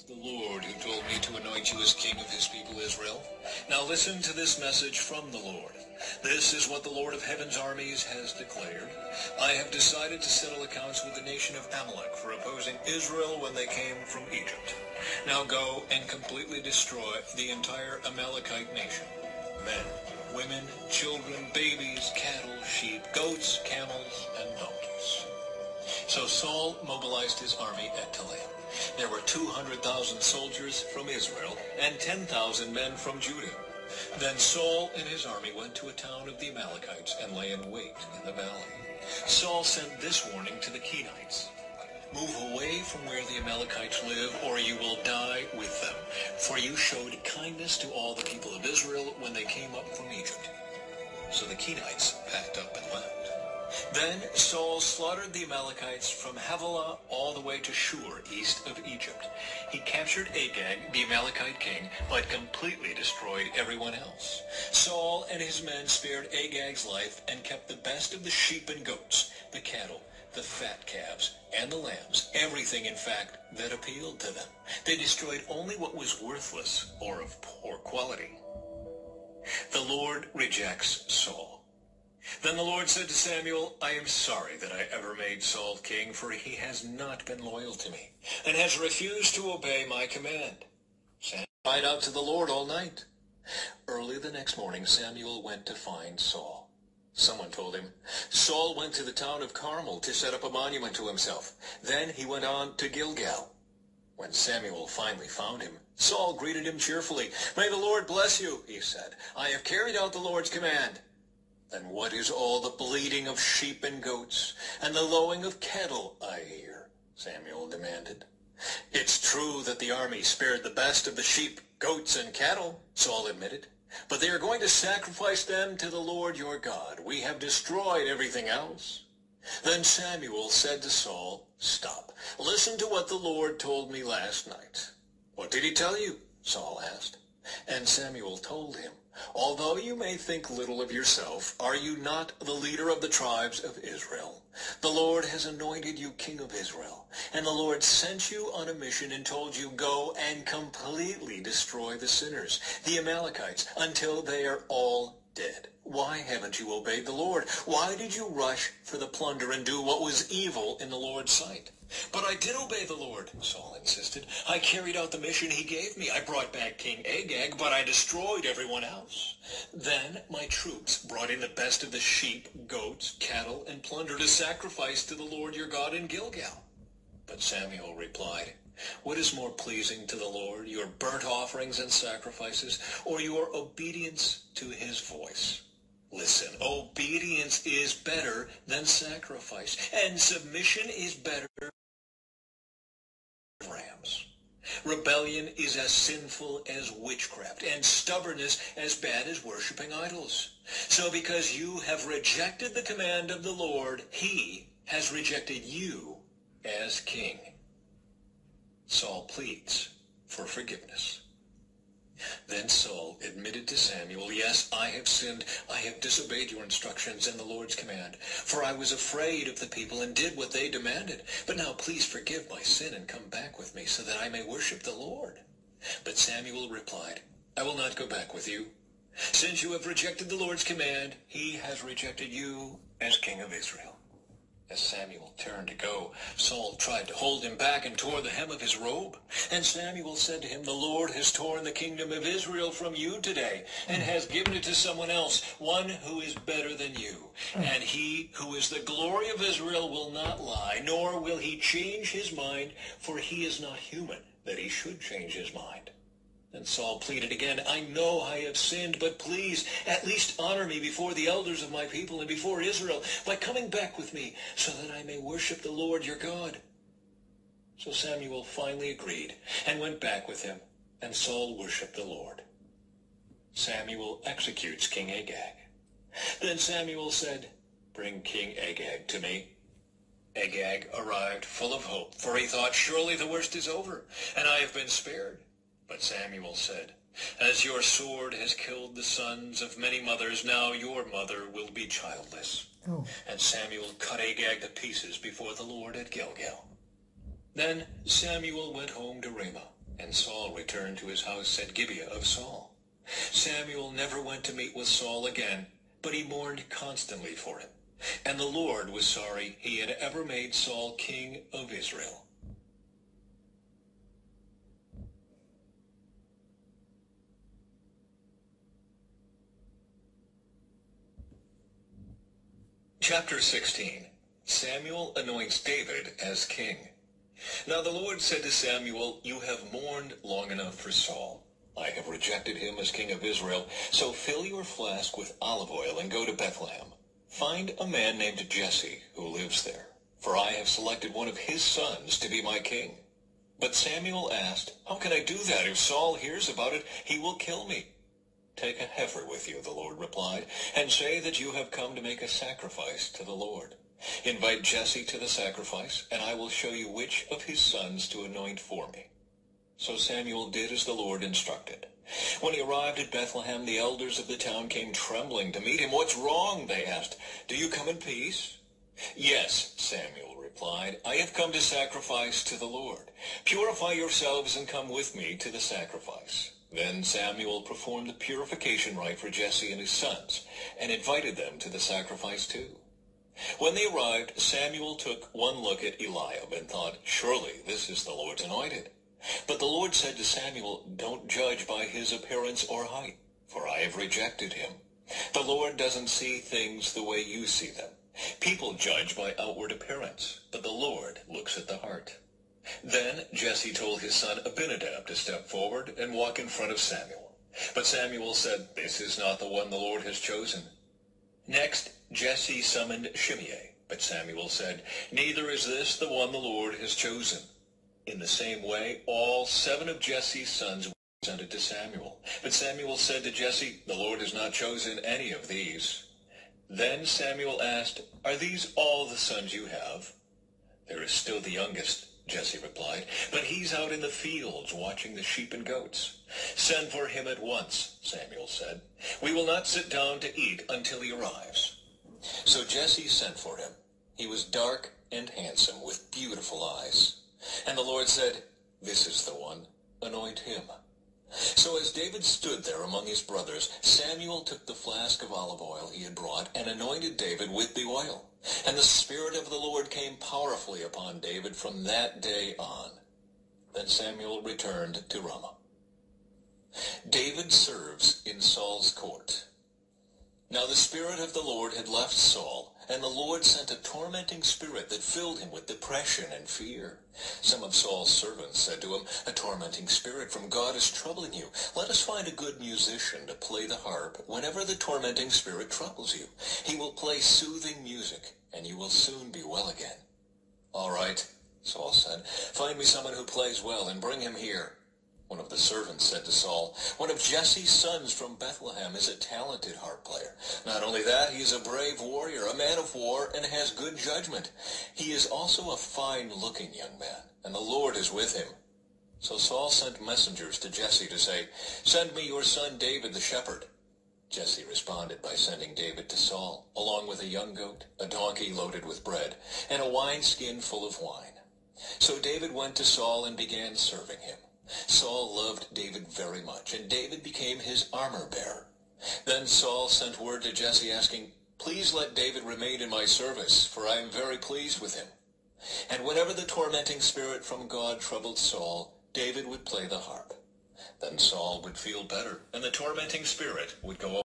The Lord who told me to anoint you as king of his people Israel. Now listen to this message from the Lord. This is what the Lord of heaven's armies has declared. I have decided to settle accounts with the nation of Amalek for opposing Israel when they came from Egypt. Now go and completely destroy the entire Amalekite nation. Men, women, children, babies, cattle, sheep, goats, camels, and donkeys. So Saul mobilized his army at Telaim. There were 200,000 soldiers from Israel and 10,000 men from Judah. Then Saul and his army went to a town of the Amalekites and lay in wait in the valley. Saul sent this warning to the Kenites: "Move away from where the Amalekites live, or you will die with them. For you showed kindness to all the people of Israel when they came up from Egypt." So the Kenites packed up and left. Then Saul slaughtered the Amalekites from Havilah all the way to Shur, east of Egypt. He captured Agag, the Amalekite king, but completely destroyed everyone else. Saul and his men spared Agag's life and kept the best of the sheep and goats, the cattle, the fat calves, and the lambs, everything, in fact, that appealed to them. They destroyed only what was worthless or of poor quality. The Lord rejects Saul. Then the Lord said to Samuel, "I am sorry that I ever made Saul king, for he has not been loyal to me, and has refused to obey my command." Samuel cried out to the Lord all night. Early the next morning, Samuel went to find Saul. Someone told him, "Saul went to the town of Carmel to set up a monument to himself. Then he went on to Gilgal." When Samuel finally found him, Saul greeted him cheerfully. "May the Lord bless you," he said. "I have carried out the Lord's command." "Then what is all the bleating of sheep and goats and the lowing of cattle I hear?" Samuel demanded. "It's true that the army spared the best of the sheep, goats, and cattle," Saul admitted. "But they are going to sacrifice them to the Lord your God. We have destroyed everything else." Then Samuel said to Saul, "Stop. Listen to what the Lord told me last night." "What did he tell you?" Saul asked. And Samuel told him, "Although you may think little of yourself, are you not the leader of the tribes of Israel? The Lord has anointed you king of Israel, and the Lord sent you on a mission and told you, 'Go and completely destroy the sinners, the Amalekites, until they are all dead.' Why haven't you obeyed the Lord? Why did you rush for the plunder and do what was evil in the Lord's sight?" "But I did obey the Lord," Saul insisted. "I carried out the mission he gave me. I brought back King Agag, but I destroyed everyone else. Then my troops brought in the best of the sheep, goats, cattle, and plunder to sacrifice to the Lord your God in Gilgal." But Samuel replied, "What is more pleasing to the Lord, your burnt offerings and sacrifices, or your obedience to his voice? Listen, obedience is better than sacrifice, and submission is better than rams. Rebellion is as sinful as witchcraft, and stubbornness as bad as worshiping idols. So because you have rejected the command of the Lord, he has rejected you as king." Saul pleads for forgiveness. Then Saul admitted to Samuel, "Yes, I have sinned. I have disobeyed your instructions and the Lord's command, for I was afraid of the people and did what they demanded. But now please forgive my sin and come back with me so that I may worship the Lord." But Samuel replied, "I will not go back with you. Since you have rejected the Lord's command, he has rejected you as king of Israel." As Samuel turned to go, Saul tried to hold him back and tore the hem of his robe. And Samuel said to him, "The Lord has torn the kingdom of Israel from you today and has given it to someone else, one who is better than you. And he who is the glory of Israel will not lie, nor will he change his mind, for he is not human that he should change his mind." And Saul pleaded again, "I know I have sinned, but please at least honor me before the elders of my people and before Israel by coming back with me so that I may worship the Lord your God." So Samuel finally agreed and went back with him, and Saul worshipped the Lord. Samuel executes King Agag. Then Samuel said, "Bring King Agag to me." Agag arrived full of hope, for he thought, "Surely the worst is over, and I have been spared." But Samuel said, "As your sword has killed the sons of many mothers, now your mother will be childless." Oh. And Samuel cut Agag to pieces before the Lord at Gilgal. Then Samuel went home to Ramah, And Saul returned to his house at Gibeah of Saul. Samuel never went to meet with Saul again, but he mourned constantly for him. And the Lord was sorry he had ever made Saul king of Israel. Chapter 16. Samuel anoints David as king. Now the Lord said to Samuel, "You have mourned long enough for Saul. I have rejected him as king of Israel, so fill your flask with olive oil and go to Bethlehem. Find a man named Jesse who lives there, for I have selected one of his sons to be my king." But Samuel asked, "How can I do that? If Saul hears about it, he will kill me." "Take a heifer with you," the Lord replied, "and say that you have come to make a sacrifice to the Lord. Invite Jesse to the sacrifice, and I will show you which of his sons to anoint for me." So Samuel did as the Lord instructed. When he arrived at Bethlehem, the elders of the town came trembling to meet him. "What's wrong?" they asked. "Do you come in peace?" "Yes," Samuel replied, "I have come to sacrifice to the Lord. Purify yourselves and come with me to the sacrifice." Then Samuel performed the purification rite for Jesse and his sons, and invited them to the sacrifice too. When they arrived, Samuel took one look at Eliab and thought, "Surely this is the Lord's anointed." But the Lord said to Samuel, "Don't judge by his appearance or height, for I have rejected him. The Lord doesn't see things the way you see them. People judge by outward appearance, but the Lord looks at the heart." Then Jesse told his son Abinadab to step forward and walk in front of Samuel. But Samuel said, "This is not the one the Lord has chosen." Next, Jesse summoned Shimei, but Samuel said, "Neither is this the one the Lord has chosen." In the same way, all 7 of Jesse's sons were presented to Samuel. But Samuel said to Jesse, "The Lord has not chosen any of these." Then Samuel asked, "Are these all the sons you have?" "There is still the youngest," Jesse replied, "but he's out in the fields watching the sheep and goats." "Send for him at once," Samuel said. "We will not sit down to eat until he arrives." So Jesse sent for him. He was dark and handsome, with beautiful eyes. And the Lord said, "This is the one. Anoint him." So as David stood there among his brothers, Samuel took the flask of olive oil he had brought and anointed David with the oil. And the Spirit of the Lord came powerfully upon David from that day on. Then Samuel returned to Ramah. David serves in Saul's court. Now the Spirit of the Lord had left Saul, and the Lord sent a tormenting spirit that filled him with depression and fear. Some of Saul's servants said to him, "A tormenting spirit from God is troubling you. Let us find a good musician to play the harp whenever the tormenting spirit troubles you. He will play soothing music, and you will soon be well again." "All right," Saul said, "find me someone who plays well and bring him here." One of the servants said to Saul, "One of Jesse's sons from Bethlehem is a talented harp player. Not only that, he is a brave warrior, a man of war, and has good judgment. He is also a fine-looking young man, and the Lord is with him." So Saul sent messengers to Jesse to say, "Send me your son David the shepherd." Jesse responded by sending David to Saul, along with a young goat, a donkey loaded with bread, and a wineskin full of wine. So David went to Saul and began serving him. Saul loved David very much, and David became his armor-bearer. Then Saul sent word to Jesse asking, "Please let David remain in my service, for I am very pleased with him." And whenever the tormenting spirit from God troubled Saul, David would play the harp. Then Saul would feel better, and the tormenting spirit would go away.